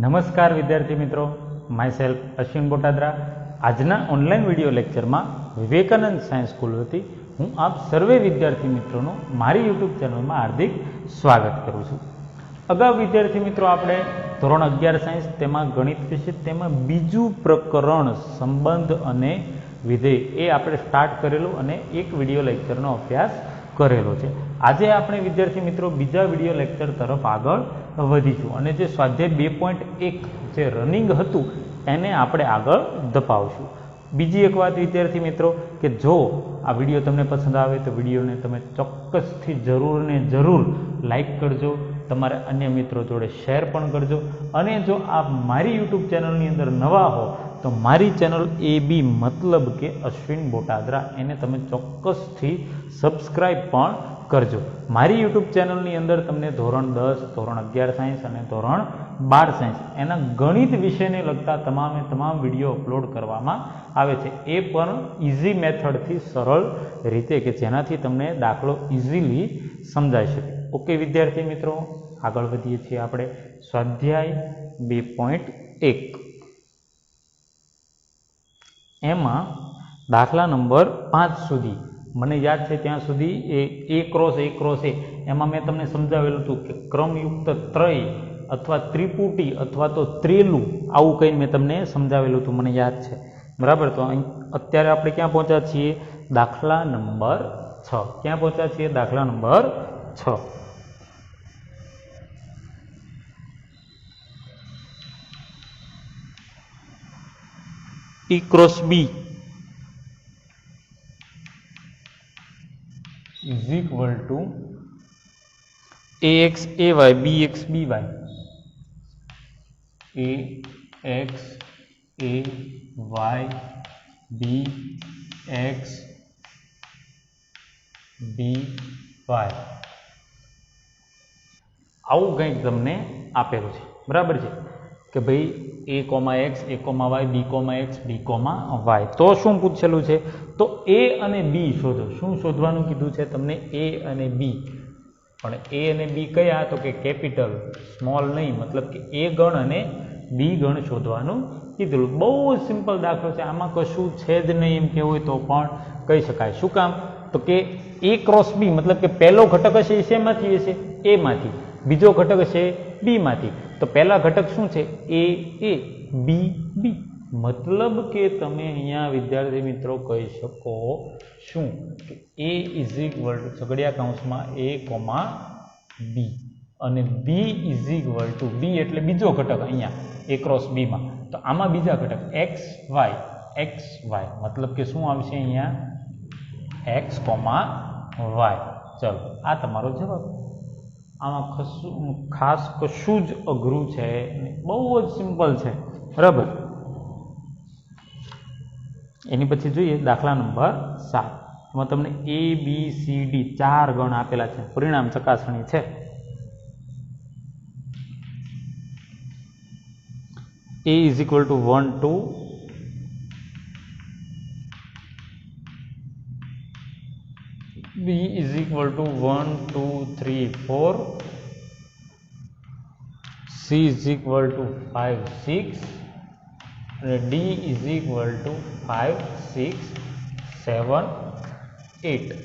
નમસ્કાર વિદ્યાર્થી મિત્રો, માય સેલ્ફ અશ્વિન બોટાદરા। આજના ઓનલાઈન વિડીયો લેક્ચરમાં વિવેકાનંદ સાયન્સ સ્કૂલ વતી હું આપ સર્વે વિદ્યાર્થી મિત્રોનું મારી યુટ્યુબ ચેનલમાં હાર્દિક સ્વાગત કરું છું। અગાઉ વિદ્યાર્થી મિત્રો આપણે ધોરણ 11 સાયન્સ તેમાં ગણિત વિશે તેમાં બીજું પ્રકરણ સંબંધ અને વિધેય એ આપણે સ્ટાર્ટ કરેલું અને એક વિડીયો લેક્ચરનો અભ્યાસ કરેલો છે। આજે આપણે વિદ્યાર્થી મિત્રો બીજા વિડીયો લેક્ચર તરફ આગળ વધીશું અને જે સ્વાધ્યાય 2.1 જે રનિંગ હતું એને આપણે આગળ ધપાવશું। બીજી એક વાત વિદ્યાર્થી મિત્રો કે જો આ વિડીયો તમને પસંદ આવે તો વિડીયોને તમે ચોક્કસથી જરૂર ને જરૂર લાઈક કરજો, તમારા અન્ય મિત્રો જોડે શેર પણ કરજો અને જો આપ મારી યુટ્યુબ ચેનલની અંદર નવા હો તો મારી ચેનલ AB મતલબ કે અશ્વિન બોટાદરા એને તમે ચોક્કસથી સબસ્ક્રાઈબ પણ કરજો। મારી યુટ્યુબ ચેનલની અંદર તમને ધોરણ 10, ધોરણ 11 સાયન્સ અને ધોરણ 12 સાયન્સ એના ગણિત વિષયને લગતા તમામ વિડીયો અપલોડ કરવામાં આવે છે, એ પણ ઇઝી મેથડથી સરળ રીતે કે જેનાથી તમને દાખલો ઇઝીલી સમજાઈ શકે। ઓકે વિદ્યાર્થી મિત્રો, આગળ વધીએ છીએ આપણે સ્વાધ્યાય 2.1 એમાં દાખલા નંબર 5 સુધી મને યાદ છે ત્યાં સુધી એ ક્રોસ એ એમાં મેં તમને સમજાવેલું હતું કે ક્રમયુક્ત ત્રય અથવા ત્રિપુટી અથવા તો ત્રેલું આવું કંઈ મેં તમને સમજાવેલું હતું, મને યાદ છે બરાબર। તો અત્યારે આપણે ક્યાં પહોંચ્યા છીએ? દાખલા નંબર 6। ક્યાં પહોંચ્યા છીએ? દાખલા number 6। E cross B is equal to AX AY BX BY, AX AY BX BY આવું કંઈક તમને આપેલું છે બરાબર છે કે ભાઈ A, X, A, Y, B, X, B, Y। તો શું પૂછેલું છે? તો A અને B શોધો। શું શોધવાનું કીધું છે તમને? A અને B। પણ A અને B કયા? તો કે કેપિટલ, સ્મોલ નહીં, મતલબ કે A ગણ અને B ગણ શોધવાનું કીધેલું। બહુ જ સિમ્પલ દાખલો છે, આમાં કશું છે જ નહીં એમ કહેવું હોય તો પણ કહી શકાય। શું કામ? તો કે A ક્રોસ B મતલબ કે પહેલો ઘટક હશે એ શેમાંથી હશે? A માંથી, બીજો ઘટક હશે B માંથી। તો પહેલા ઘટક શું છે? A B B, મતલબ કે તમે અહીંયા વિદ્યાર્થી મિત્રો કહી શકો શું કે A ઇઝ ઇક્વલ ટુ છગડિયા કૌંસમાં A, B અને B is equal to B એટલે બીજો ઘટક અહીંયા A ક્રોસ B માં, તો આમાં બીજા ઘટક X Y મતલબ કે શું આવશે અહીંયા? X, Y। ચલો આ તમારો જવાબ। આમાં ખાસ કશું જ અઘરું છે, બહુ જ સિમ્પલ છે બરાબર। એની પછી જોઈએ દાખલા નંબર 7। એમાં તમને A B C D 4 ગણ આપેલા છે, પરિણામ ચકાસણી છે। A is equal two 1 2 B is equal to 1 2 3 4, C is equal to 5 6 and D is equal to 5 6 7 8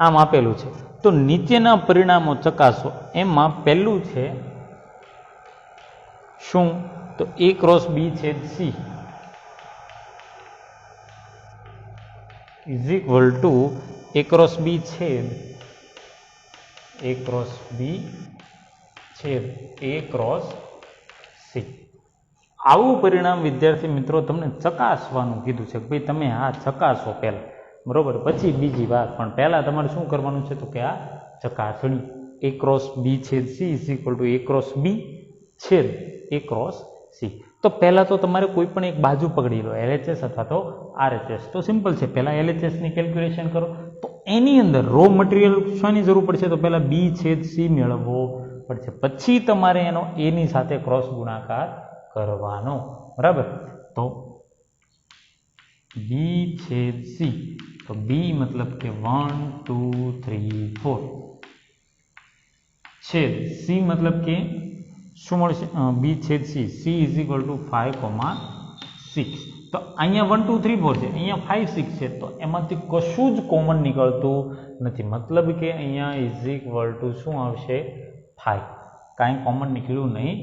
આમ આપેલું છે। તો નીચેના પરિણામો ચકાસો। એમાં પહેલું છે શું? તો A ક્રોસ B છેદ C is equal to A cross B છેદ A ક્રોસ B છેદ A ક્રોસ C। આવું પરિણામ વિદ્યાર્થી મિત્રો તમને ચકાસવાનું કીધું છે કે ભાઈ તમે આ ચકાસો પહેલા બરોબર, પછી બીજી વાત, પણ પહેલા તમારે શું કરવાનું છે? તો કે આ ચકાસણી A ક્રોસ B છેદ C is equal two A cross B છેદ A ક્રોસ C। તો પહેલા તો તમારે કોઈ પણ એક બાજુ પકડી લો, LHS અથવા તો RHS। તો સિમ્પલ છે, પહેલા LHS ની કેલ્ક્યુલેશન કરો। તો એની અંદર રો મટીરિયલ શાની જરૂર પડશે? તો પહેલા B છેદ C મેળવવો પડશે, પછી તમારે એનો A ની સાથે ક્રોસ ગુણાકાર કરવાનો બરાબર। તો B છેદ C, તો B મતલબ કે 1 2 3 4 છેદ C મતલબ કે શું મળશે બી છેદ C, C is equal two 5,6. તો અહીંયા 1 2 3 4 છે, અહીંયા 5 6 છે, તો એમાંથી કશું જ કોમન નીકળતું નથી. મતલબ કે અહીંયા ઇઝ ઇક્વલ ટુ શું આવશે 5, કાંઈ કોમન નીકળ્યું નહીં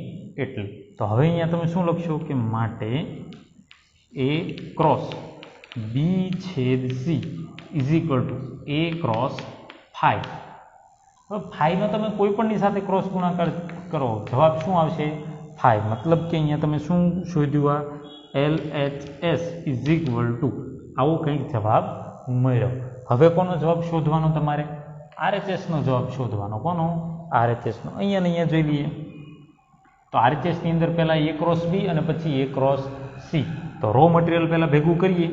એટલે. તો હવે અહીંયા તમે શું લખશો કે માટે એ ક્રોસ બી છેદ C is equal to A cross 5. હવે 5 નો તમે કોઈ પણની સાથે ક્રોસ ગુણાકાર કરો, જવાબ શું આવશે 5. મતલબ કે અહીંયા તમે શું શોધ્યું, આ LHS ઇઝ ઇક્વલ ટુ આવો કંઈક જવાબ મળ્યો. હવે કોનો જવાબ શોધવાનો, તમારે RHS નો જવાબ શોધવાનો. કોનો? RHS નો. અહીંયા જોઈ લઈએ. તો RHS ની અંદર પહેલા એ ક્રોસ બી અને પછી એ ક્રોસ સી. તો રો મટીરિયલ પહેલા ભેગું કરીએ,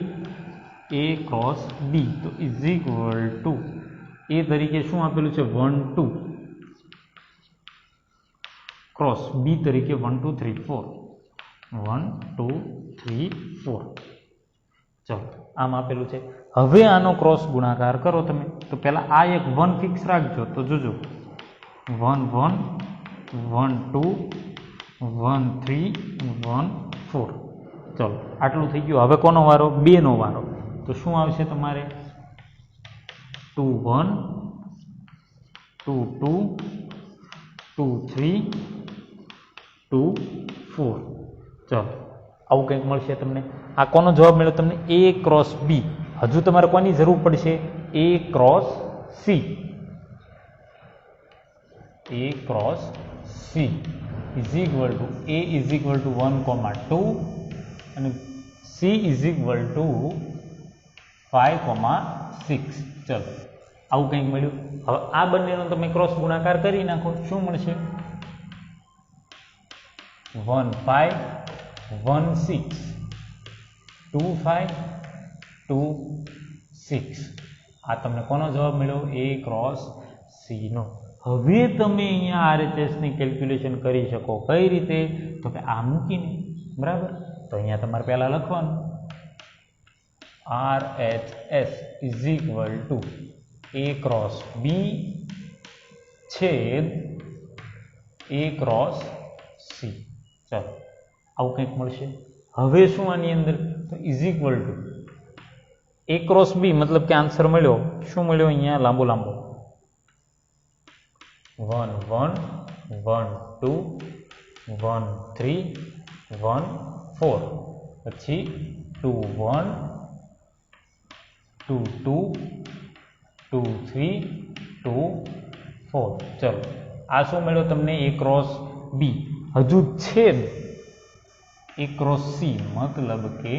એ ક્રોસ બી તો ઇઝ ઇક્વલ ટુ એ તરીકે શું આપેલું છે 1 2 ક્રોસ બી તરીકે 1 2 3 4 1 2 3 4. ચલો આમ આપેલું છે. હવે આનો ક્રોસ ગુણાકાર કરો તમે. તો પહેલા આ એક 1 ફિક્સ રાખજો. તો જોજો 1 1 1 2 1 3 1 4. ચલો આટલું થઈ ગયું. હવે કોનો વારો? 2 નો વારો. તો શું આવશે તમારે 2 1 2 2 2 3 2 4. ચલો આવું કંઈક મળશે તમને. આ કોનો જવાબ મળ્યો તમને? A cross B. હજુ તમારે કોની જરૂર પડશે? A cross C. A cross C is equal to A is equal to 1,2 અને સી ઇઝ ઇક્વલ ટુ 5,6. ચલો આવું કંઈક મળ્યું. હવે આ બંનેનો તમે ક્રોસ ગુણાકાર કરી નાખો. શું મળશે? 1 5 1 6 2 5 2 6. આ તમને કોનો જવાબ મળ્યો? એ ક્રોસ સી નો. હવે તમે અહીંયા RHS ની કેલ્ક્યુલેશન કરી શકો. કઈ રીતે? તો કે આ મૂકીને, બરાબર. તો અહીંયા તમારે પહેલા લખવાનું RHS is equal to A cross B છેદ એ ક્રોસ સી. ચલો આવું કંઈક મળશે. હવે શું આની અંદર? તો is equal to A cross B, મતલબ કે આન્સર મળ્યો. શું મળ્યો અહીંયા? લાંબો 1 1 1 2 1 3 1 4 પછી 2 1 2 2 2 3 2 4. ચલો આ શું મળ્યો તમને? A cross B. હજુ છેદ એ ક્રોસ સી, મતલબ કે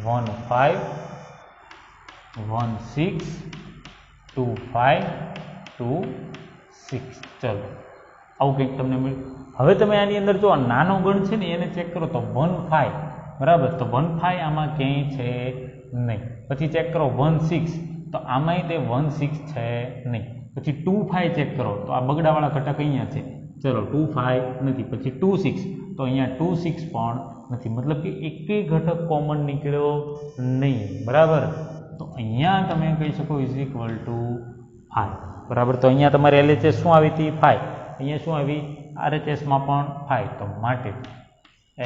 1 5 1 6 2 5 2 6. ચલો આવું કંઈક તમને મળ્યું. હવે તમે આની અંદર જો નાનો ગણ છે ને એને ચેક કરો તો 1 5, બરાબર. તો 1 5 આમાં ક્યાંય છે નહીં. પછી ચેક કરો 1 6, તો આમાંય તે 1 6 છે નહીં. પછી 2 5 ચેક કરો તો આ બગડાવાળા ઘટક અહીંયા છે. ચલો 2 5 નથી. પછી 2 6, તો અહીંયા 2 6 પણ નથી. મતલબ કે એકેય ઘટક કોમન નીકળ્યો નહીં, બરાબર. તો અહીંયા તમે કહી શકો ઇઝ ઇક્વલ ટુ 5, બરાબર. તો અહીંયા તમારે LHS શું આવી હતી? 5. અહીંયા શું આવી? RHS માં પણ 5. તો માટે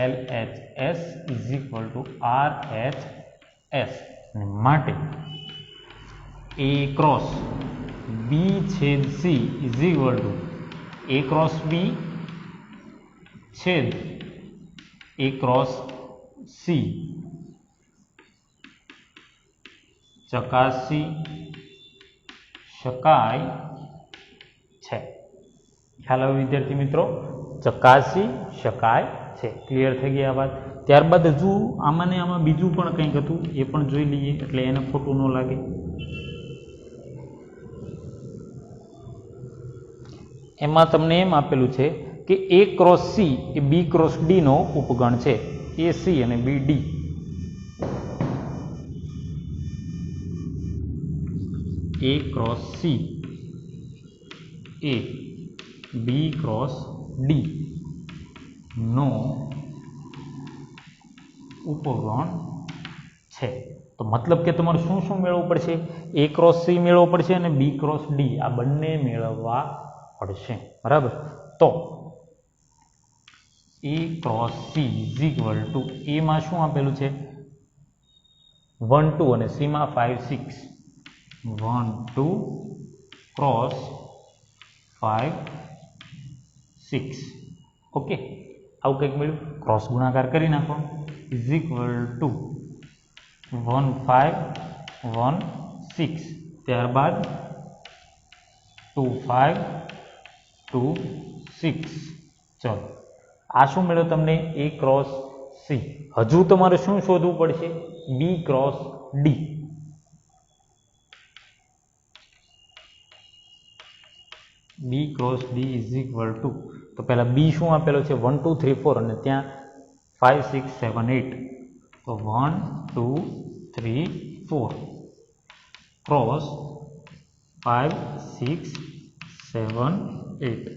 LHS is equal to RHS. અને માટે એ ક્રોસ બી છેદ C is equal to A cross B છેદ એ ક્રોસ સી ચકાસી શકાય છે. ખ્યાલ આવે વિદ્યાર્થી મિત્રો? ચકાસી શકાય છે. ક્લિયર થઈ ગઈ આ વાત? ત્યારબાદ હજુ આમાં ને આમાં બીજું પણ કંઈક હતું, એ પણ જોઈ લઈએ એટલે એને ખોટું ન લાગે. એમાં તમને એમ આપેલું છે કે એ ક્રોસ સી એ બી ક્રોસ ડી નો ઉપગણ છે. એ સી અને બી ડી. એ ક્રોસ સી એ બી ક્રોસ ડી નો ઉપગણ છે. તો મતલબ કે તમારે શું શું મેળવવું પડશે? એ ક્રોસ સી મેળવવો પડશે અને બી ક્રોસ ડી આ બંને મેળવવા પડશે, બરાબર. તો A cross C is equal two એમાં શું આપેલું છે 1 2 અને C માં 5 6 1 2 ક્રોસ 5 6 ઓકે આવું કંઈક મળ્યું ક્રોસ ગુણાકાર કરી નાખો ઇઝ ઇક્વલ ટુ 1 5 1 6 ત્યારબાદ 2 5 2 6 ચલો આ શું મળ્યો તમને A ક્રોસ C હજુ તમારે શું શોધવું પડશે B cross D B cross D is equal two તો પહેલાં B શું આપેલો છે 1 2 3 4 અને ત્યાં 5 6 7 8 તો 1 2 3 4 ક્રોસ 5 6 7 8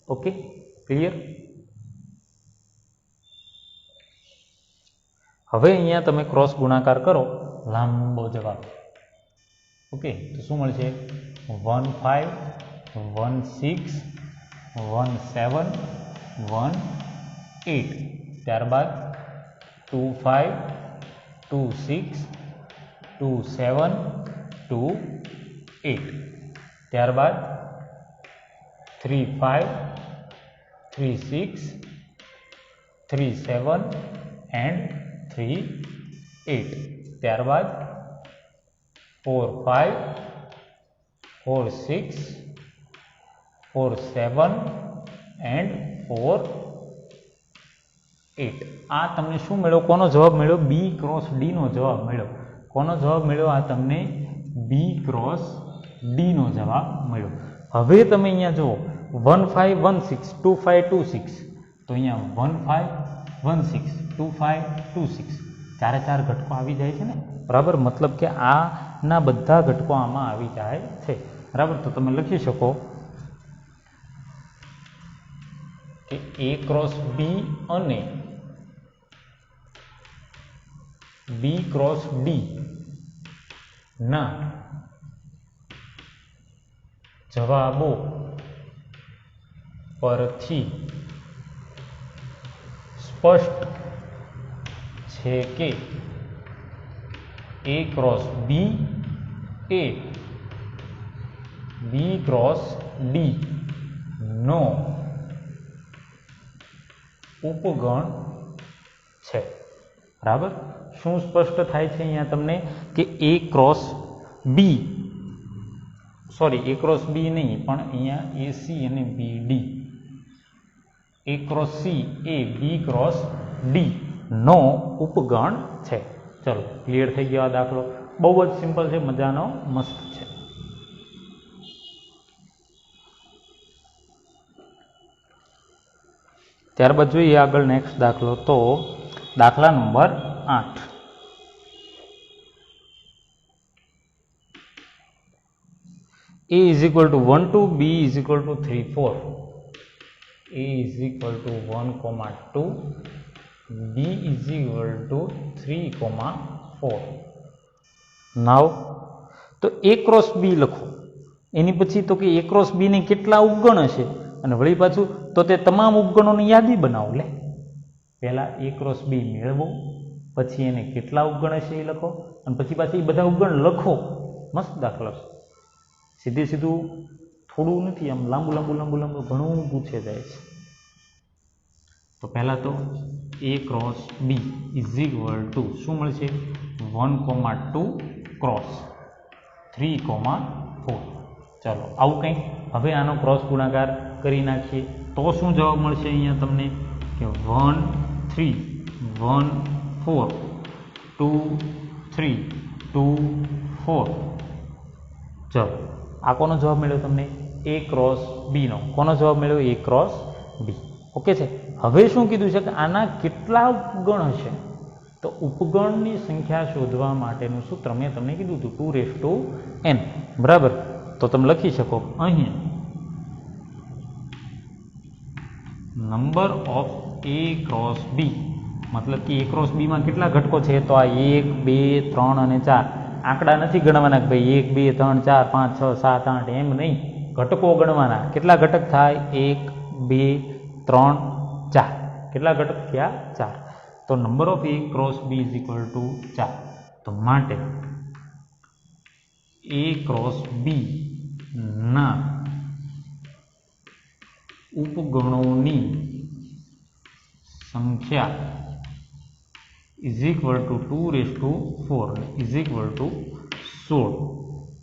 ઓકે ક્લિયર હવે અહીંયા તમે ક્રોસ ગુણાકાર કરો લાંબો જવાબ ઓકે તો શું મળશે 1 5 1 6 1 7 1 8 ત્યારબાદ 2 5 2 6 2 7 2 8 ત્યારબાદ 3 5 3 6 3 7 એન્ડ 3 8 ત્યારબાદ 4 5 4 6 4 7 એન્ડ 4 8 આ તમને શું મળ્યો કોનો જવાબ મળ્યો B ક્રોસ D નો જવાબ મળ્યો કોનો જવાબ મળ્યો આ તમને B ક્રોસ D નો જવાબ મળ્યો હવે તમે અહીંયા જુઓ 1 5 1 6 2 5 2 6 તો અહીંયા 1 5 1 6 2 5 2 6 ચારે ચાર ઘટકો આવી જાય છે ને બરાબર મતલબ કે આના બધા ઘટકો આમાં આવી જાય છે બરાબર તો તમે લખી શકો કે A ક્રોસ B અને B ક્રોસ D ના જવાબો પરથી સ્પષ્ટ છે કે A cross B A B cross D નો ઉપગણ છે બરાબર શું સ્પષ્ટ થાય છે અહીંયા તમને કે A cross B sorry A cross B નહીં પણ અહીંયા AC અને BD A cross C A B cross D નો ઉપગણ છે ચલો ક્લિયર થઈ ગયો આ દાખલો બહુ જ સિમ્પલ છે મજાનો મસ્ત છે ત્યારબાદ જોઈએ આગળ નેક્સ્ટ દાખલો તો દાખલા number 8 A is equal to 1 2 B is equal to 3 4 A is equal to 1 2 B is equal to 3 4 now તો A ક્રોસ B લખો એની પછી તો કે A ક્રોસ B ને કેટલા ઉપગણ હશે અને વળી પાછું તો તે તમામ ઉપગણોની યાદી બનાવો લે પહેલા A ક્રોસ B મેળવો પછી એને કેટલા ઉપગણ હશે એ લખો અને પછી પાછી એ બધા ઉપગણ લખો મસ્ત દાખલો છે સીધે સીધું થોડું નથી આમ લાંબુ ઘણું પૂછે જાય છે તો પહેલાં તો A cross B is equal two શું મળશે 1 2 ક્રોસ 3 4 ચાલો આવું કંઈક હવે આનો ક્રોસ ગુણાકાર કરી નાખીએ તો શું જવાબ મળશે અહીંયા તમને કે 1 3 1 4 2 3 2 4 ચાલો આ કોનો જવાબ મળ્યો તમને A ક્રોસ B નો કોનો જવાબ મળ્યો A ક્રોસ B ઓકે છે હવે શું કીધું છે કે આના કેટલા ઉપગણ હશે તો ઉપગણની સંખ્યા શોધવા માટેનું સૂત્ર મેં તમને કીધું હતું 2n બરાબર તો તમે લખી શકો અહીં number of A cross B મતલબ કે A ક્રોસ B માં કેટલા ઘટકો છે તો આ 1 2 3 અને 4 આંકડા નથી ગણવાના કે ભાઈ 1 2 3 4 5 6 7 8 એમ નહીં ઘટકો ગણવાના કેટલા ઘટક થાય 1 2 3 4 કેટલા ઘટક થયા 4 તો number of A cross B is equal two 4 તો માટે A ક્રોસ B ના ઉપગણોની સંખ્યા is equal two 2⁴ is equal two 16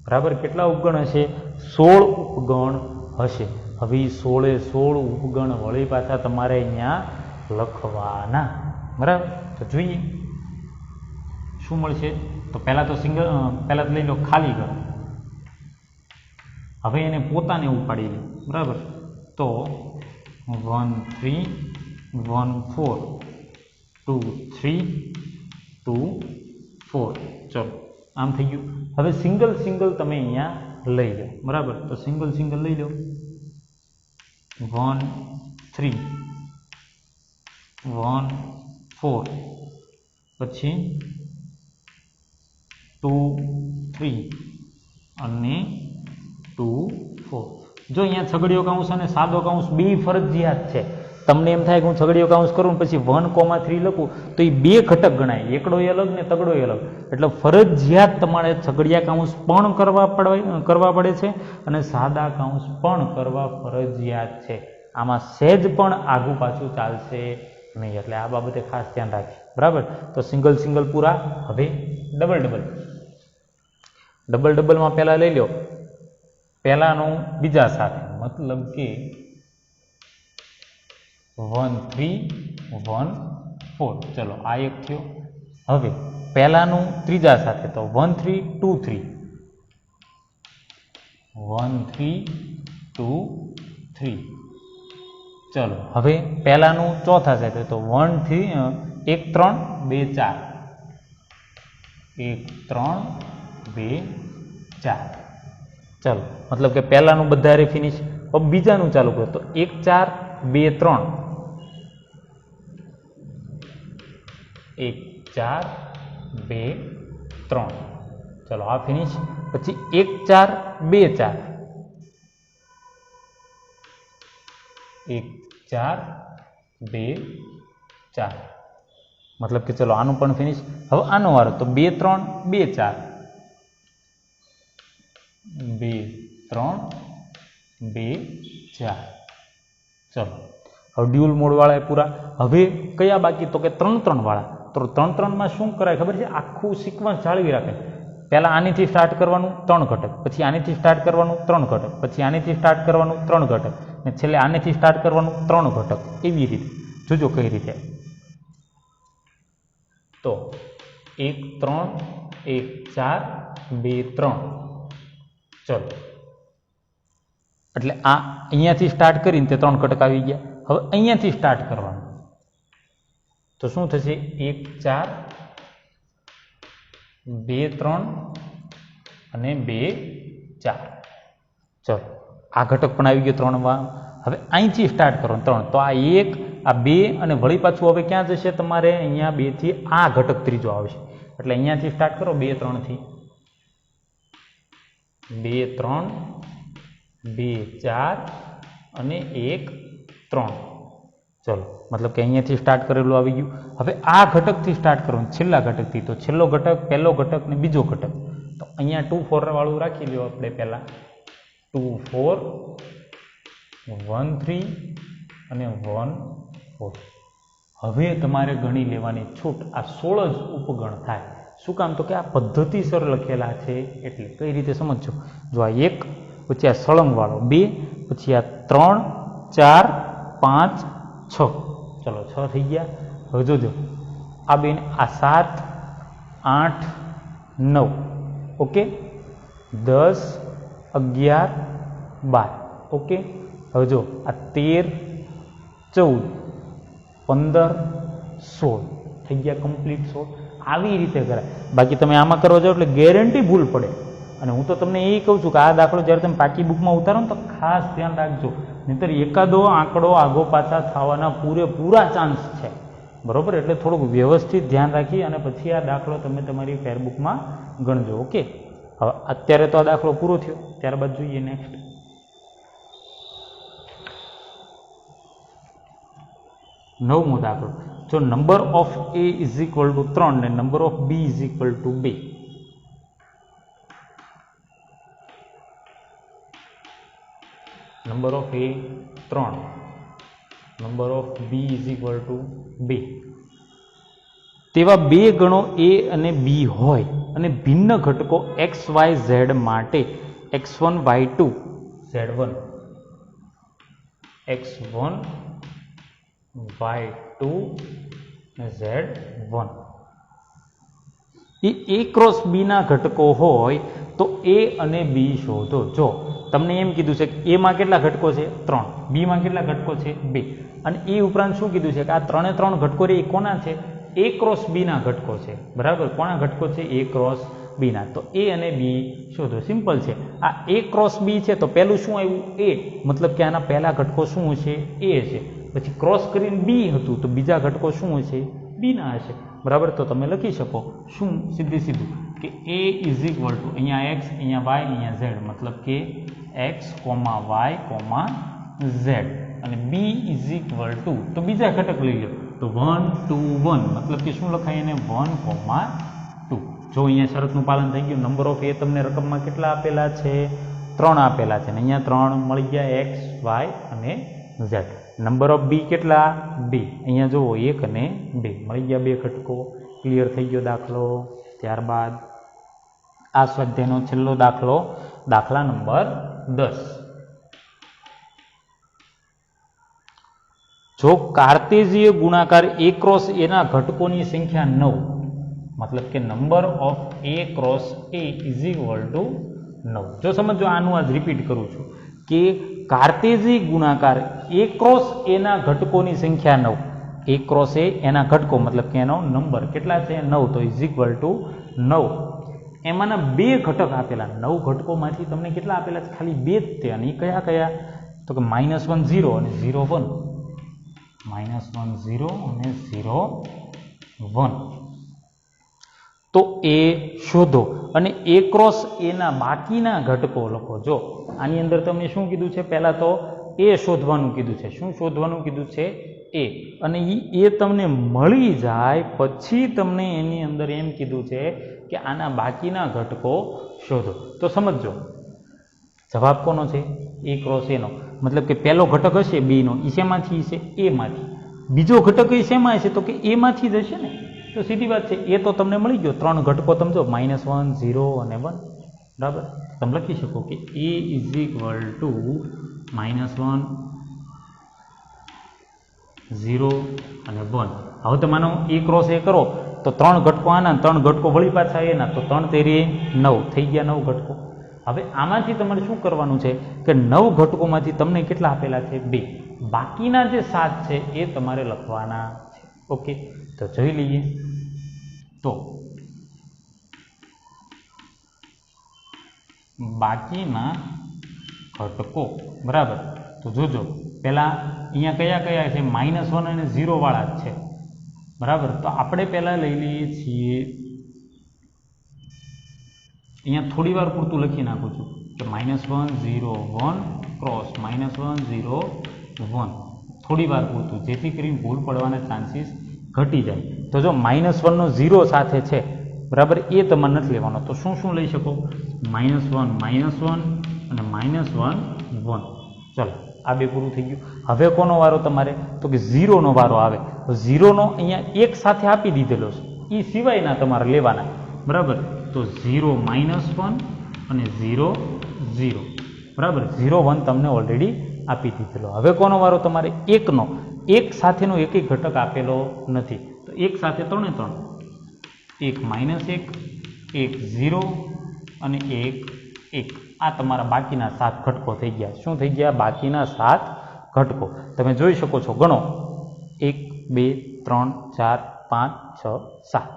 બરાબર કેટલા ઉપગણ હશે 16 ઉપગણ હશે હવે 16 ઉપગણ વળી પાછા તમારે અહીંયા લખવાના બરાબર તો જોઈએ શું મળશે તો પહેલા તો પહેલા તો લઈ લો ખાલી ઘર હવે એને પોતાને ઉપાડી લે બરાબર તો 1 3 1 4 2 3 2 4 ચલો આમ થઈ ગયું હવે સિંગલ તમે અહીંયા લઈ લો બરાબર તો સિંગલ લઈ લો 1 3 1 4 પછી 2 3 અને 2 4 જો અહીંયા છગડીયો કૌંસ અને સાદો કૌંસ બે ફરજિયાત છે તમને એમ થાય કે હું છગડીયો કૌંસ કરું ને પછી 1,3 લખું તો એ બે ઘટક ગણાય એકડોય અલગ ને તગડોય અલગ એટલે ફરજિયાત તમારે છગડીયા કૌંસ પણ કરવા પડે છે અને સાદા કૌંસ પણ કરવા ફરજિયાત છે આમાં સહેજ પણ આગું પાછું ચાલશે નહીં એટલે આ બાબતે ખાસ ધ્યાન રાખીએ બરાબર તો સિંગલ પૂરા હવે ડબલમાં પહેલા લઈ લો પહેલાનું બીજા સાથે મતલબ કે 1 3 1 4 ચલો આ એક થયો હવે પહેલાનું ત્રીજા સાથે તો 1 3 2 3 1 3 2 3 ચલો હવે પહેલાનું ચોથા સાથે તો 1 3 1 3 2 4 1 3 2 4 ચલો મતલબ કે પહેલાનું બધા ફિનિશ હવે બીજાનું ચાલુ કરો તો 1 4 2 3 1 4 2 3 ચલો આ ફિનિશ પછી 1 4 2 4 1 4 2 4 मतलब कि चलो आनु पण फिनिश હવે આનો વારો તો 2 3 2 4 2 3 2 4 ચલો હવે ડ્યુઅલ મોડ વાળા પૂરા હવે કયા બાકી તો કે 3 3 વાળા તો 3 3 માં શું કરાય ખબર છે આખું સિક્વન્સ જાળવી રાખે પહેલા આનીથી સ્ટાર્ટ કરવાનું 3 ઘટક પછી આનીથી સ્ટાર્ટ કરવાનું 3 ઘટક પછી આનીથી સ્ટાર્ટ કરવાનું 3 ઘટક અને છેલ્લે આનેથી સ્ટાર્ટ કરવાનું 3 ઘટક એવી રીતે જોજો કઈ રીતે તો 1 3 1 4 2 3 ચલો એટલે આ અહીંયાથી સ્ટાર્ટ કરીને તે 3 ઘટક આવી ગયા હવે અહીંયાથી સ્ટાર્ટ કરવાનું તો શું થશે 1 4 2 3 અને 2 4 ચલો આ ઘટક પણ આવી ગયો 3 માં હવે અહીંથી સ્ટાર્ટ કરવાનું 3 તો આ 1 આ 2 અને વળી પાછું હવે ક્યાં જશે તમારે અહીંયા 2 થી આ ઘટક ત્રીજો આવશે એટલે અહીંયાથી સ્ટાર્ટ કરો 2 3 થી 2 3 2 4 અને 1 3 ચલો मतलब કે અહીંયાથી સ્ટાર્ટ કરેલું આવી ગયું હવે આ ઘટકથી સ્ટાર્ટ કરવાનું છેલ્લા ઘટકથી તો છેલ્લો ઘટક પહેલો ઘટક ને બીજો ઘટક તો અહીંયા 2 4 વાળું રાખી લ્યો આપણે પહેલા 2 4 1 3 અને 1 4 હવે તમારે ગણી લેવાની છૂટ આ 16 જ ઉપગણ થાય શું કામ તો કે આ પદ્ધતિસર લખેલા છે એટલે કઈ રીતે સમજજો જો આ 1 પછી આ સળંગ વાળો 2 પછી આ 3 4 5 6 ચલો 6 થઈ ગયા હવે જોજો આ બેન આ 7 8 9 ઓકે 10 11 12 ઓકે હવે જો આ 13 14 15 16 થઈ ગયા કમ્પ્લીટ 16 આવી રીતે કરાય બાકી તમે આમાં કરવા જાઓ એટલે ગેરંટી ભૂલ પડે અને હું તો તમને એ કહું છું કે આ દાખલો જ્યારે તમે પાકી બુકમાં ઉતારો ને તો ખાસ ધ્યાન રાખજો નહીંતર એકાદો આંકડો આગો પાછા થવાના પૂરેપૂરા ચાન્સ છે બરોબર એટલે થોડુંક વ્યવસ્થિત ધ્યાન રાખી અને પછી આ દાખલો તમે તમારી ફેરબુકમાં ગણજો ઓકે હવે અત્યારે તો આ દાખલો પૂરો થયો ત્યારબાદ જોઈએ નેક્સ્ટ 9મો દાખલો, જો number of A is equal to 3 ને number of B is equal to 2, number of A 3, number of B is equal to 2, તેવા બે ગણો એ અને બી હોય અને ભિન્ન ઘટકો એક્સ વાય ઝેડ માટે x1 y2 z1 x1 y2 z1 એ ક્રોસ બી ના ઘટકો હોય તો એ અને બી શોધો. જો તમને એમ કીધું છે કે એમાં કેટલા ઘટકો છે 3, બીમાં કેટલા ઘટકો છે 2, અને એ ઉપરાંત શું કીધું છે કે આ 3 ઘટકો રે એ કોના છે? એ ક્રોસ બી ના ઘટકો છે. બરાબર, કોના ઘટકો છે? એ ક્રોસ બી ના. તો એ અને બી શોધો. સિમ્પલ છે. આ એ ક્રોસ બી છે તો પહેલું શું આવ્યું? એ, મતલબ કે આના પહેલા ઘટકો શું હશે? એ છે. પછી ક્રોસ કરીને બી હતું તો બીજા ઘટકો શું હશે? બી ના હશે. બરાબર, તો તમે લખી શકો શું? સીધું કે એ ઇઝ ઇક્વલ ટુ અહીંયા એક્સ, અહીંયા વાય, અહીંયા ઝેડ, મતલબ કે એક્સ વાય ઝેડ, અને બી ઇઝ ઇક્વલ ટુ, તો બીજા ઘટક લઈ લો તો 1 2 1, મતલબ કે શું લખાય એને? 1 2. જો અહીંયા શરતનું પાલન થઈ ગયું. નંબર ઓફ એ તમને રકમમાં કેટલા આપેલા છે? 3 આપેલા છે, ને અહીંયા 3 મળી ગયા એક્સ વાય અને ઝેડ. નંબર ઓફ બી કેટલા? 2. અહીંયા જુઓ 1 અને 2 મળી ગયા, બે ઘટકો. ક્લિયર થઈ ગયો દાખલો. ત્યારબાદ આ સ્વાધ્યાયનો છેલ્લો દાખલો, દાખલા નંબર 10. જો કાર્ટેઝીય ગુણાકાર એ ક્રોસ એના ઘટકોની સંખ્યા 9, મતલબ કે number of A cross A is equal two 9. જો સમજો, આનું આજ રિપીટ કરું છું કે કાર્ટેઝી ગુણાકાર એ ક્રોસ એના ઘટકોની સંખ્યા 9, એ ક્રોસ એ એના ઘટકો મતલબ કે એનો નંબર કેટલા છે? 9, તો ઇઝ ઇક્વલ ટુ 9. એમાંના બે ઘટક આપેલા. 9 ઘટકોમાંથી તમને કેટલા આપેલા છે? ખાલી 2 જ તે. અને એ કયા કયા? તો કે -1 0 અને 0 1. -1 0 અને 0 1. તો એ શોધો અને એ ક્રોસ એના બાકીના ઘટકો લખો. જો આની અંદર તમને શું કીધું છે? પહેલા તો એ શોધવાનું કીધું છે. શું શોધવાનું કીધું છે? એ. અને એ તમને મળી જાય પછી તમને એની અંદર એમ કીધું છે કે આના બાકીના ઘટકો શોધો. તો સમજો, જવાબ કોનો છે? એ ક્રોસ એનો. મતલબ કે પહેલો ઘટક હશે બીનો, એ શેમાંથી હશે? એમાંથી. બીજો ઘટક એ શેમાં હશે? તો કે એમાંથી જ હશે ને. તો સીધી વાત છે, એ તો તમને મળી ગયો. 3 ઘટકો સમજો, -1 0 અને 1. બરાબર, તમે લખી શકો કે એ ઇઝ ઇક્વલ ટુ -1 0 અને 1. હવે તો માનો એ ક્રોસ એ કરો તો 3 ઘટકો આના, 3 ઘટકો વળી પાછા એના, તો 3 તેરી 9 થઈ ગયા 9 ઘટકો. હવે આમાંથી તમારે શું કરવાનું છે કે 9 ઘટકોમાંથી તમને કેટલા આપેલા છે? 2. બાકીના જે 7 છે એ તમારે લખવાના છે. ઓકે, તો જોઈ લઈએ. તો બાકીના ઘટકો, બરાબર, તો જોજો પહેલા અહીંયા કયા કયા છે? -1 અને 0 વાળા જ છે. બરાબર, તો આપણે પહેલા લઈ લઈએ છીએ, અહીંયા થોડી વાર પૂરતું લખી નાખું છું કે -1 0 1 ક્રોસ -1 0 1, થોડી વાર પૂરતું, જેથી કરીને ભૂલ પડવાના ચાન્સીસ ઘટી જાય. તો જો -1 નો 0 સાથે છે, બરાબર, એ તમારે નથી લેવાનો. તો શું શું લઈ શકો? -1 અને -1 1. ચલો, આ બે પૂરું થઈ ગયું. હવે કોનો વારો તમારે? તો કે 0 નો વારો આવે. તો 0 નો અહીંયા એક સાથે આપી દીધેલો છે, એ સિવાયના તમારે લેવાના. બરાબર, તો 0 -1 અને 0 0. બરાબર, 0 1 તમને ઓલરેડી આપી દીધેલો. હવે કોનો વારો તમારે? 1 નો. એક સાથેનો એક ઘટક આપેલો નથી, તો એક સાથે 3 3. 1 -1, 1 0 અને 1 1. આ તમારા બાકીના 7 ઘટકો થઈ ગયા. શું થઈ ગયા? બાકીના 7 ઘટકો. તમે જોઈ શકો છો, ગણો. 1 2 3 4 5 6 7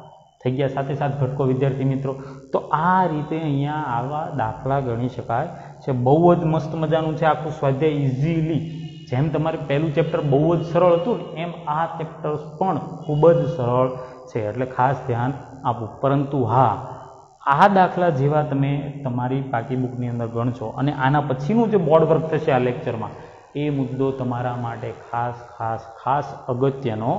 થઈ ગયા. 7 ઘટકો વિદ્યાર્થી મિત્રો. તો આ રીતે અહીંયા આવા દાખલા ગણી શકાય છે. બહુ જ મસ્ત મજાનું છે આખું સ્વાધ્યાય. ઇઝીલી, જેમ તમારે પહેલું ચેપ્ટર બહુ જ સરળ હતું ને, એમ આ ચેપ્ટર પણ ખૂબ જ સરળ છે. એટલે ખાસ ધ્યાન આપવું. પરંતુ હા, આ દાખલા જેવા તમે તમારી પાકી બુકની અંદર ગણશો અને આના પછીનું જે બોર્ડ વર્ક થશે આ લેક્ચરમાં, એ મુદ્દો તમારા માટે ખાસ ખાસ ખાસ અગત્યનો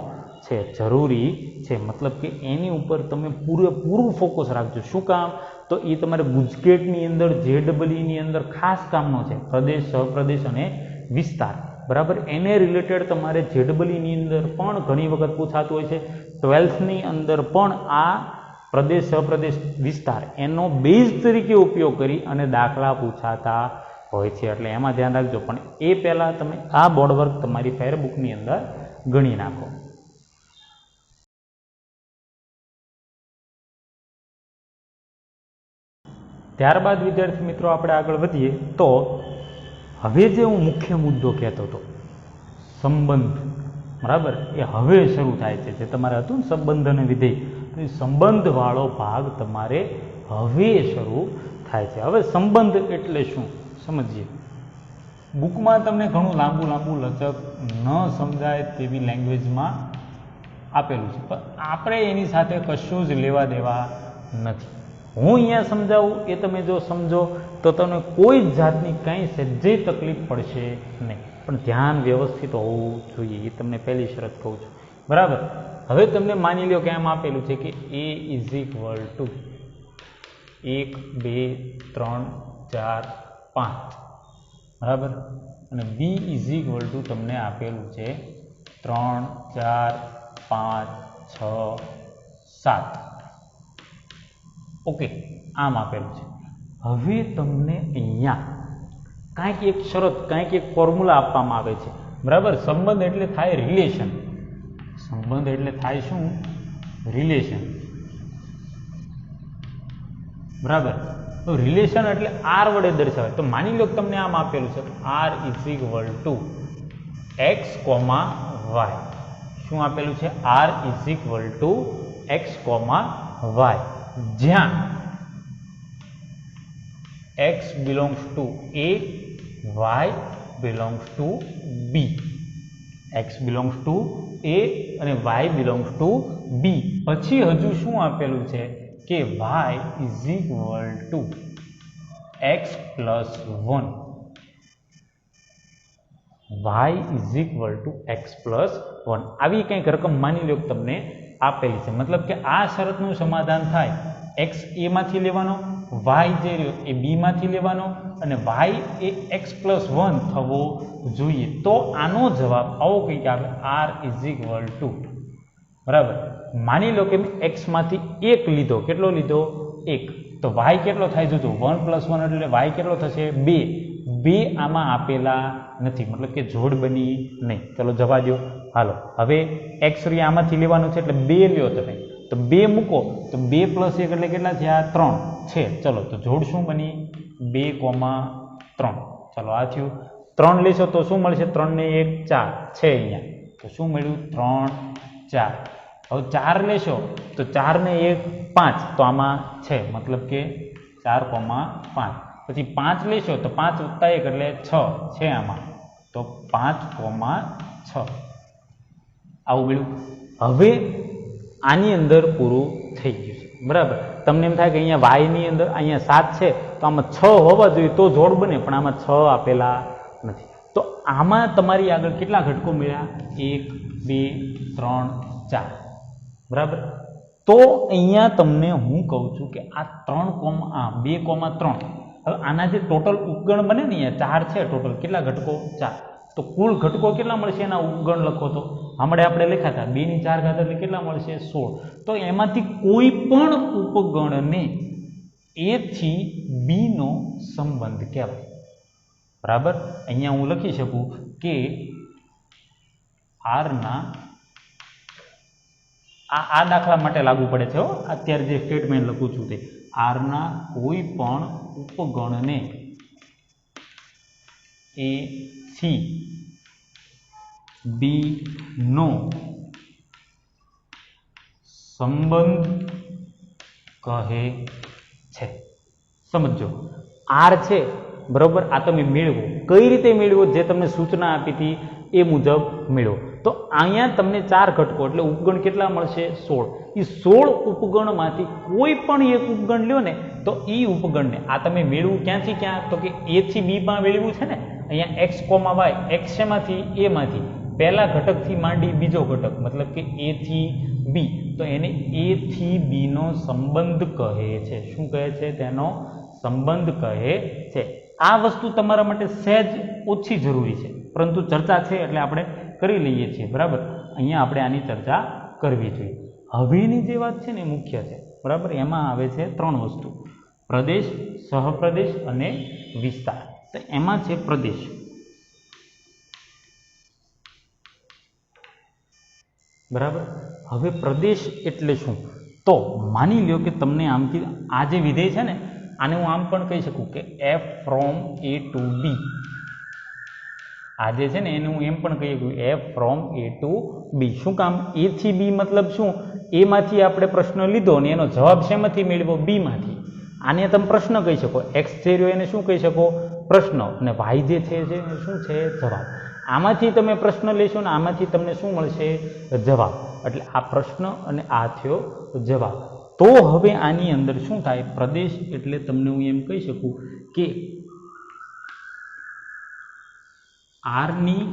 છે, જરૂરી છે. મતલબ કે એની ઉપર તમે પૂરેપૂરું ફોકસ રાખજો. શું કામ? તો એ તમારે ગુજકેટની અંદર JEEની અંદર ખાસ કામનો છે. પ્રદેશ, સહપ્રદેશ અને વિસ્તાર, બરાબર. એને રિલેટેડ તમારે JEEની અંદર પણ ઘણી વખત પૂછાતું હોય છે. 12થની અંદર પણ આ પ્રદેશ, સહપ્રદેશ, વિસ્તાર એનો બેઝ તરીકે ઉપયોગ કરી અને દાખલા પૂછાતા હોય છે. એટલે એમાં ધ્યાન રાખજો. પણ એ પહેલાં તમે આ બોર્ડ વર્ક તમારી ફેરબુકની અંદર ગણી નાખો. ત્યારબાદ વિદ્યાર્થી મિત્રો આપણે આગળ વધીએ તો હવે જે હું મુખ્ય મુદ્દો કહેતો હતો, સંબંધ, બરાબર, એ હવે શરૂ થાય છે. જે તમારે હતું ને સંબંધ અને વિધેય, તો એ સંબંધવાળો ભાગ તમારે હવે શરૂ થાય છે. હવે સંબંધ એટલે શું સમજીએ. બુકમાં તમને ઘણું લાંબુ લચક ન સમજાય તેવી લેંગ્વેજમાં આપેલું છે, પણ આપણે એની સાથે કશું જ લેવા દેવા નથી. હું અહીંયા સમજાવું એ તમે જો સમજો તો તમને કોઈ જ જાતની કંઈ સહેજે તકલીફ પડશે નહીં, પણ ધ્યાન વ્યવસ્થિત હોવું જોઈએ. એ તમને પહેલી શરત કહું છું, બરાબર. હવે તમને માની લો કે આમ આપેલું છે કે A = 1, 2, 3, 4, 5, બરાબર, અને B = તમને આપેલું છે 3, 4, 5, 6, 7. ઓકે, આમ આપેલું છે. હવે તમને અહીંયા કાંઈક એક શરત, કાંઈક એક ફોર્મ્યુલા આપવામાં આવે છે, બરાબર. સંબંધ એટલે થાય રિલેશન. સંબંધ એટલે થાય શું? રિલેશન, બરાબર. તો રિલેશન એટલે R વડે દર્શાવે. તો માની લો કે તમને આમ આપેલું છે R = x, y. શું આપેલું છે? R = x, y, જ્યાં x belongs to A, y belongs to B. x belongs to A અને y belongs to B. પછી હજુ શું આપેલું છે કે y = x + 1. y = x + 1. આવી કંઈક રકમ માની લો કે તમને આપેલી છે. મતલબ કે આ શરતનું સમાધાન થાય, x A માંથી લેવાનો, y જે રહ્યો એ B માંથી લેવાનો અને y એ x + 1 થવો જોઈએ. તો આનો જવાબ આવો કંઈક આવે, R = બરાબર. માની લો કે મેં x માંથી 1 લીધો. કેટલો લીધો? 1. તો y કેટલો થાય? જોજો, 1 + 1 એટલે y કેટલો થશે? 2. 2 આમાં આપેલા નથી, મતલબ કે જોડ બની નહીં. ચલો જવા દો. હાલો, હવે x આમાંથી લેવાનું છે એટલે 2 લ્યો તમે. તો 2 મૂકો તો 2 + 1 એટલે કેટલા થયા? 3 છે. ચલો, તો જોડ શું બની? 2, 3. ચલો, આ થયું. 3 લેશો તો શું મળશે? 3 ને 1 4 છે અહીંયા. તો શું મળ્યું? 3, 4. હવે 4 લેશો તો 4 ને 1 5. તો આમાં છે, મતલબ કે 4, 5. પછી 5 લેશો તો 5 + 1 એટલે 6 છે આમાં. તો 5, 6 આવું મળ્યું. હવે આની અંદર પૂરું થઈ ગયું છે, બરાબર. તમને એમ થાય કે અહીંયા y ની અંદર અહીંયા 7 છે તો આમાં 6 હોવા જોઈએ તો જોડ બને, પણ આમાં 6 આપેલા નથી. તો આમાં તમારી આગળ કેટલા ઘટકો મળ્યા? 1, 2, 3, 4, બરાબર. તો અહીંયા તમને હું કહું છું કે આ 2, 3, હવે આના જે ટોટલ ઉપગણ બને ને, અહીંયા 4 છે ટોટલ. કેટલા ઘટકો? 4. તો કુલ ઘટકો કેટલા મળશે? એના ઉપગણ લખો તો. હમણાં આપણે લખ્યા હતા 2 ની 4 ઘાત એટલે કેટલા મળશે? 16. તો એમાંથી કોઈ પણ ઉપગણને A થી B નો સંબંધ કહેવાય, બરાબર. અહીંયા હું લખી શકું કે R ના આ દાખલા માટે લાગુ પડે છે. અત્યારે જે સ્ટેટમેન્ટ લખું છું તે R ના કોઈ પણ ઉપગણને A થી B નો સંબંધ કહે છે. સમજો, R છે, બરોબર. આ તમે મેળવો. કઈ રીતે મેળવો? જે તમને સૂચના આપી હતી એ મુજબ મેળવો. તો અહીંયા તમને 4 ઘટકો એટલે ઉપગણ કેટલા મળશે? 16. એ 16 ઉપગણમાંથી કોઈ પણ એક ઉપગણ લ્યો ને તો એ ઉપગણને આ તમે મેળવું ક્યાંથી ક્યાં? તો કે A થી B માં મેળવ્યું છે ને, અહીંયા x, y, x શેમાંથી એમાંથી પહેલા ઘટકથી માંડી બીજો ઘટક મતલબ કે a થી b, તો એને a થી b નો સંબંધ કહે છે. શું કહે છે? તેનો સંબંધ કહે છે. આ વસ્તુ તમારા માટે સહેજ ઓછી જરૂરી છે, પરંતુ ચર્ચા છે એટલે આપણે કરી લઈએ છીએ. બરાબર, અહીંયા આપણે આની ચર્ચા કરવી જોઈએ. હવેની જે વાત છે ને મુખ્ય છે. બરાબર, એમાં આવે છે 3 વસ્તુ: પ્રદેશ, સહપ્રદેશ અને વિસ્તાર. તો એમાં છે પ્રદેશ. બરાબર, હવે પ્રદેશ એટલે શું? તો માની લ્યો કે તમને આમ કે આ જે વિધેય છે ને આને હું આમ પણ કહી શકું કે f from a to b. આ જે છે ને એને હું એમ પણ કહી શકું f from a to b. શું કામ? a થી b મતલબ શું? a માંથી આપણે પ્રશ્ન લીધો અને એનો જવાબ શેમાંથી મેળવ્યો? b માંથી. આને તમે પ્રશ્ન કહી શકો. x જે રહ્યો એને શું કહી શકો? પ્રશ્ન. અને y જે છે શું છે? જવાબ. આમાંથી તમે પ્રશ્ન લેશો ને આમાંથી તમને શું મળશે? જવાબ. એટલે આ પ્રશ્ન અને આ થયો જવાબ. તો હવે આની અંદર શું થાય? પ્રદેશ એટલે તમને હું એમ કહી શકું કે r ની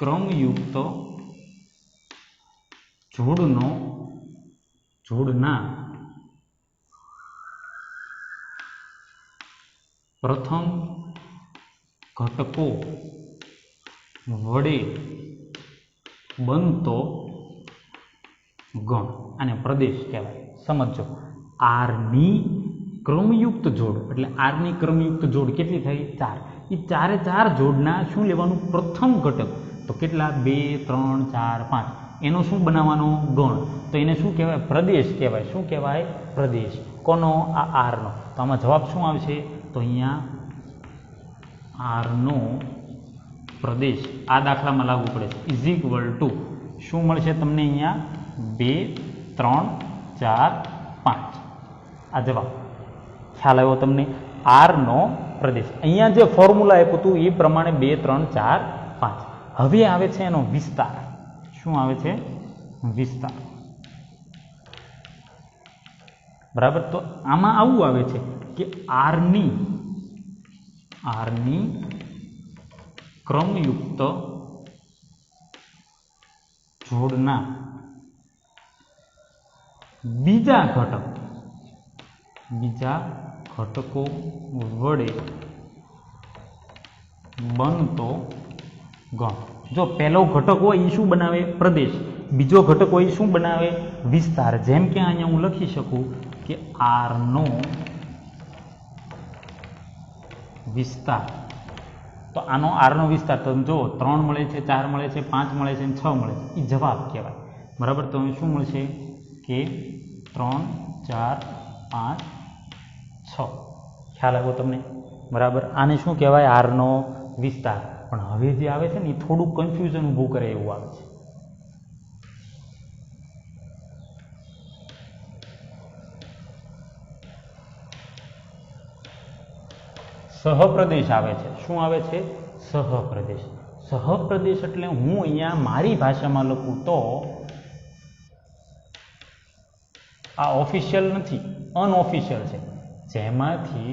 ક્રમયુક્ત જોડના પ્રથમ ઘટકો વડે બનતો ગણ આને પ્રદેશ કહેવાય. સમજો, r ની ક્રમયુક્ત જોડ એટલે r ની ક્રમયુક્ત જોડ કેટલી થઈ? 4. એ 4 જોડના શું લેવાનું? પ્રથમ ઘટક. તો કેટલા? 2, 3, 4, 5. એનો શું બનાવવાનો? ગણ. તો એને શું કહેવાય? પ્રદેશ કહેવાય. શું કહેવાય? પ્રદેશ. કોનો? આ r નો. તો આમાં જવાબ શું આવશે? તો અહીંયા r નો પ્રદેશ આ દાખલામાં લાગુ પડે છે ઇઝ ઇક્વલ ટુ શું મળશે તમને? અહીંયા 2, 3, 4, 5. આ જવાબ. ખ્યાલ આવ્યો તમને? r નો પ્રદેશ. અહીંયા જે ફોર્મ્યુલા આપ્યું હતું એ પ્રમાણે 2, 3, 4, 5. હવે આવે છે એનો વિસ્તાર. શું આવે છે? વિસ્તાર. બરાબર, તો આમાં આવું આવે છે કે r ની ક્રમયુક્ત જોડના બીજા ઘટકો વડે બનતો ગણ. જો પહેલો ઘટક હોય એ શું બનાવે? પ્રદેશ. બીજો ઘટક હોય એ શું બનાવે? વિસ્તાર. જેમ કે અહીંયા હું લખી શકું કે r નો વિસ્તાર. તો આનો r નો વિસ્તાર તમે જો 3 મળે છે, 4 મળે છે, 5 મળે છે અને 6 મળે છે. એ જવાબ કહેવાય. બરાબર, તો શું મળશે કે 3, 4, 5, 6. ખ્યાલ આવ્યો તમને? બરાબર, આને શું કહેવાય? r નો વિસ્તાર. પણ હવે જે આવે છે ને એ થોડું કન્ફ્યુઝન ઊભું કરે એવું આવે છે. સહપ્રદેશ આવે છે. શું આવે છે? સહપ્રદેશ. સહપ્રદેશ એટલે હું અહીંયા મારી ભાષામાં લખું તો આ ઓફિશિયલ નથી, અનઓફિશિયલ છે. જેમાંથી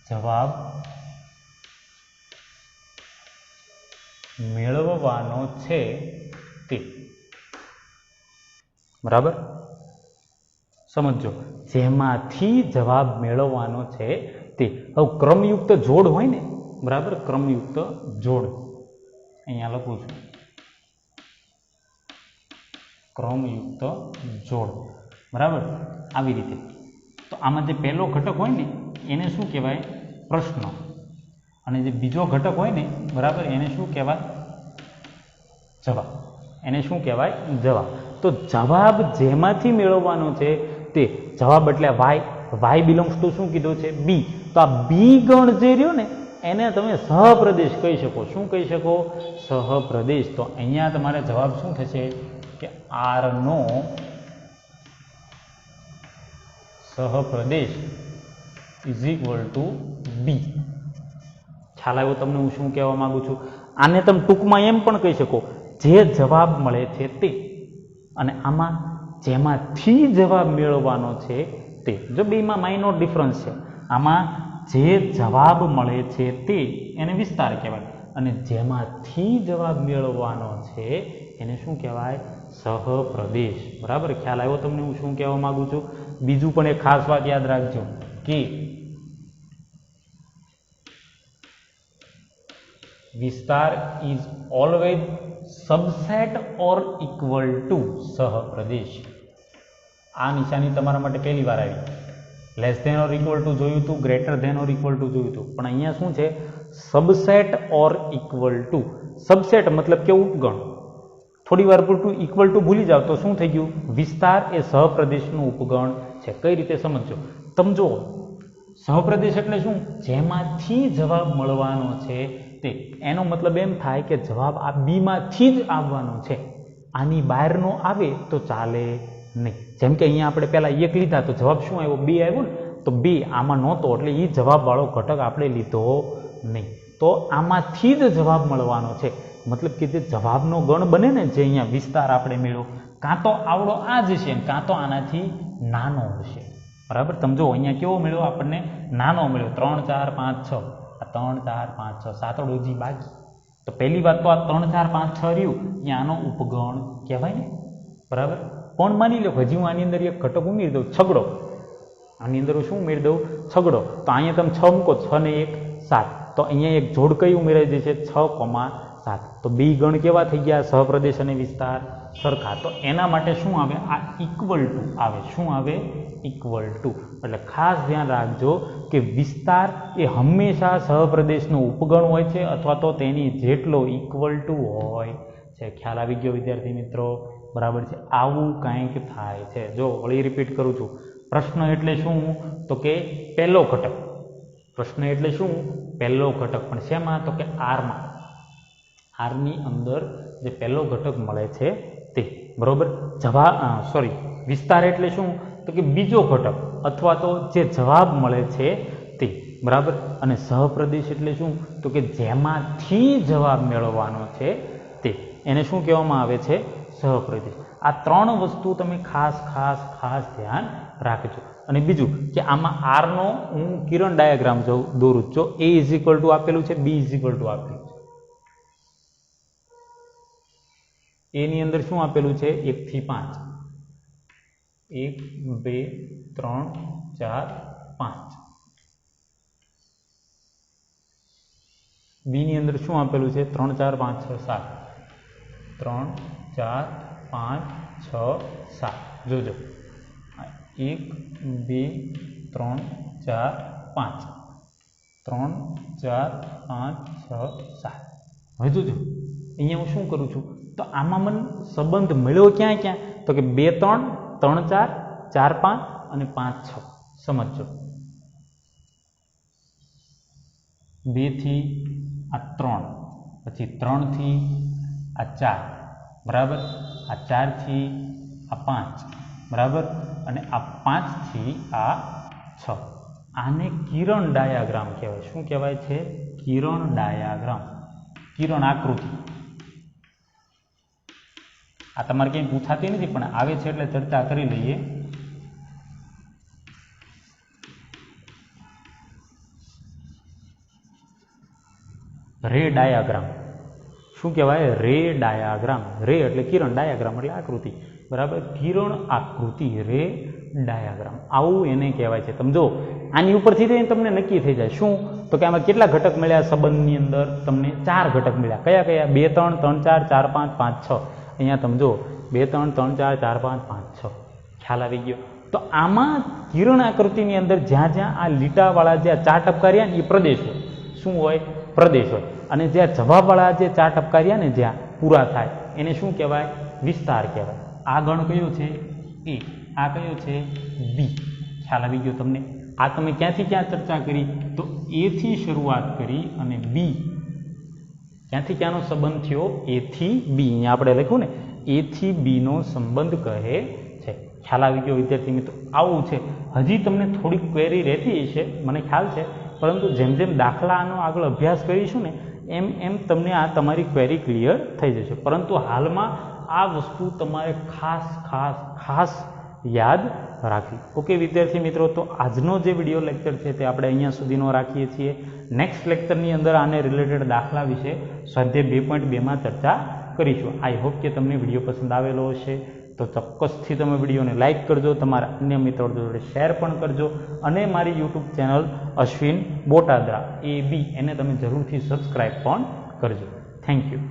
જવાબ મેળવવાનો છે તે. બરાબર, સમજો. જેમાંથી જવાબ મેળવવાનો છે તે. હવે ક્રમયુક્ત જોડ હોય ને, બરાબર, ક્રમયુક્ત જોડ અહીંયા લખું છું. ક્રમયુક્ત જોડ. બરાબર, આવી રીતે. તો આમાં જે પહેલો ઘટક હોય ને એને શું કહેવાય? પ્રશ્ન. અને જે બીજો ઘટક હોય ને, બરાબર, એને શું કહેવાય? જવાબ. એને શું કહેવાય? જવાબ. તો જવાબ જેમાંથી મેળવવાનો છે તે. જવાબ એટલે y બિલોંગ્સ ટુ શું કીધું છે? b. તો આ b ગણ જે રહ્યો ને એને તમે સહપ્રદેશ કહી શકો. શું કહી શકો? સહપ્રદેશ. તો અહીંયા તમારે જવાબ શું થશે કે r નો સહપ્રદેશ ઇઝ ઇક્વલ ટુ b. ખ્યાલ આવ્યો તમને હું શું કહેવા માંગુ છું? આને તમે ટૂંકમાં એમ પણ કહી શકો જે જવાબ મળે છે તે. અને આમાં જેમાંથી જવાબ મેળવવાનો છે તે. જો બેમાં માઇનોર ડિફરન્સ છે. આમાં જે જવાબ મળે છે તે એને વિસ્તાર કહેવાય, અને જેમાંથી જવાબ મેળવવાનો છે એને શું કહેવાય? સહપ્રદેશ. બરાબર, ખ્યાલ આવ્યો તમને હું શું કહેવા માંગુ છું? બીજું પણ એક ખાસ વાત યાદ રાખજો કે વિસ્તાર is always subset or equal to સહપ્રદેશ. આ નિશાની તમારા માટે પહેલી વાર આવી. Less than or equal to જોયું હતું, greater than or equal to જોયું હતું, પણ અહીંયા શું છે? Subset or equal to. Subset મતલબ કે ઉપગણ. થોડી વાર પૂરતું ઇક્વલ ટુ ભૂલી જાવ તો શું થઈ ગયું? વિસ્તાર એ સહપ્રદેશનું ઉપગણ છે. કઈ રીતે સમજો? તમે જુઓ, સહપ્રદેશ એટલે શું? જેમાંથી જવાબ મળવાનો છે તે. એનો મતલબ એમ થાય કે જવાબ આ બીમાંથી જ આવવાનો છે, આની બહારનો આવે તો ચાલે નહીં. જેમ કે અહીંયા આપણે પહેલા 1 લીધા તો જવાબ શું આવ્યો? 2 આવ્યો ને, તો 2 આમાં નહોતો એટલે એ જવાબવાળો ઘટક આપણે લીધો નહીં. તો આમાંથી જ જવાબ મળવાનો છે. મતલબ કે જે જવાબનો ગણ બને ને, જે અહીંયા વિસ્તાર આપણે મેળવો, કાં તો આવડો આ જ છે કાં તો આનાથી નાનો હશે. બરાબર, તમે જો અહીંયા કેવો મળ્યો? આપણને નાનો મળ્યો. 3 4 5 6. આ 3 4 5 6 સાતડો હજી બાકી. તો પહેલી વાત તો આ 3 4 5 6 રહ્યું, અહીંયા આનો ઉપગણ કહેવાય ને. બરાબર, પણ માની લો હજી હું આની અંદર એક ઘટક ઉમેરી દઉં, છગડો. આની અંદર શું ઉમેરી દઉં? છગડો. તો અહીંયા તમે 6 મૂકો, 6 ને 1 7. તો અહીંયા એક જોડ કઈ ઉમેરાઈ જશે? 6,7. તો બે ગણ કેવા થઈ ગયા? સહપ્રદેશ અને વિસ્તાર સરખા. તો એના માટે શું આવે? આ ઇક્વલ ટુ આવે. શું આવે? Equal to. એટલે ખાસ ધ્યાન રાખજો કે વિસ્તાર એ હંમેશા સહપ્રદેશનો ઉપગણ હોય છે અથવા તો તેની જેટલો ઇક્વલ ટુ હોય છે. ખ્યાલ આવી ગયો વિદ્યાર્થી મિત્રો? બરાબર છે, આવું કંઈક થાય છે. જો વળી રિપીટ કરું છું, પ્રશ્ન એટલે શું? તો કે પહેલો ઘટક. પ્રશ્ન એટલે શું? પહેલો ઘટક. પણ શેમાં? તો કે આરમાં. આરની અંદર જે પહેલો ઘટક મળે છે તે. બરોબર, વિસ્તાર એટલે શું? તો કે બીજો ઘટક અથવા તો જે જવાબ મળે છે તે. બરાબર, અને સહપ્રદેશ એટલે શું? તો કે જેમાંથી જવાબ મેળવવાનો છે તે. એને શું કહેવામાં આવે છે? સહપ્રદેશ. આ 3 વસ્તુ તમે ખાસ ધ્યાન રાખજો. અને બીજું કે આમાં આરનો હું કિરણ ડાયાગ્રામ દોરું છું. A ઇઝ ઇક્વલ ટુ આપેલું છે, B ઇઝ ઇક્વલ ટુ આપેલું છે. A ની અંદર શું આપેલું છે? 1 થી 5. 1 2 3 4 5. B ની અંદર શું આપેલું છે? 3 4 5 6 7. 3 4 5 6 7. જોજો, 1 2 3 4 5. 3 4 5 6 7. હવે જોજો, અહીંયા હું શું કરું છું? તો આમાં મને સંબંધ મળ્યો ક્યાં ક્યાં? તો કે 2 3 3 4 4 5 અને 5 6. સમજો, 2 થી આ 3, પછી 3 થી આ 4. બરાબર, આ 4 થી આ 5. બરાબર, અને આ 5 થી આ 6. આને કિરણ ડાયાગ્રામ કહેવાય. શું કહેવાય છે? કિરણ ડાયાગ્રામ, કિરણ આકૃતિ. આ તમારે ક્યાંય પૂછાતી નથી પણ આવે છે એટલે ચર્ચા કરી લઈએ. રે ડાયાગ્રામ. શું કહેવાય? રે ડાયાગ્રામ. રે એટલે કિરણ, ડાયાગ્રામ એટલે આકૃતિ. બરાબર, કિરણ આકૃતિ, રે ડાયાગ્રામ, આવું એને કહેવાય છે. તમે જો આની ઉપરથી તમને નક્કી થઈ જાય. શું? તો કે આમાં કેટલા ઘટક મળ્યા? સંબંધની અંદર તમને 4 ઘટક મળ્યા. કયા કયા? 2 3 3 4 4 5 5 6. અહીંયા તમે જો 2 3 3 4 4 5 5 6. ખ્યાલ આવી ગયો? તો આમાં કિરણ આકૃતિની અંદર જ્યાં જ્યાં આ લીટાવાળા જે 4 ટપકા રહ્યા ને એ પ્રદેશ હોય. શું હોય? પ્રદેશ હોય. અને જ્યાં જવાબવાળા જે 4 ટપકા રહ્યા ને જ્યાં પૂરા થાય એને શું કહેવાય? વિસ્તાર કહેવાય. આ ગણ કયો છે? A. આ કયો છે? B. ખ્યાલ આવી ગયો તમને? આ તમે ક્યાંથી ક્યાં ચર્ચા કરી? તો A થી શરૂઆત કરી અને B. ક્યાંથી ક્યાંનો સંબંધ થયો? A થી B. અહીંયા આપણે લખ્યું ને, A થી B નો સંબંધ કહે છે. ખ્યાલ આવી ગયો વિદ્યાર્થી મિત્રો? આવું છે. હજી તમને થોડીક ક્વેરી રહેતી હશે, મને ખ્યાલ છે, પરંતુ જેમ જેમ દાખલાનો આગળ અભ્યાસ કરીશું ને એમ એમ તમને આ તમારી ક્વેરી ક્લિયર થઈ જશે. પરંતુ હાલમાં આ વસ્તુ તમારે ખાસ યાદ રાખવી. ઓકે વિદ્યાર્થી મિત્રો, તો આજનો જે વિડીયો લેક્ચર છે તે આપણે અહીંયા સુધીનો રાખીએ છીએ. નેક્સ્ટ લેક્ચરની અંદર આને રિલેટેડ દાખલા વિશે સ્વાધ્યાય 2.2માં ચર્ચા કરીશું. આઈ હોપ કે તમને વિડીયો પસંદ આવેલો હશે. તો ચોક્કસથી તમે વિડીયોને લાઇક કરજો, તમારા અન્ય મિત્રો જોડે શેર પણ કરજો અને મારી યુટ્યુબ ચેનલ અશ્વિન બોટાદરા AB એને તમે જરૂરથી સબસ્ક્રાઈબ પણ કરજો. Thank you.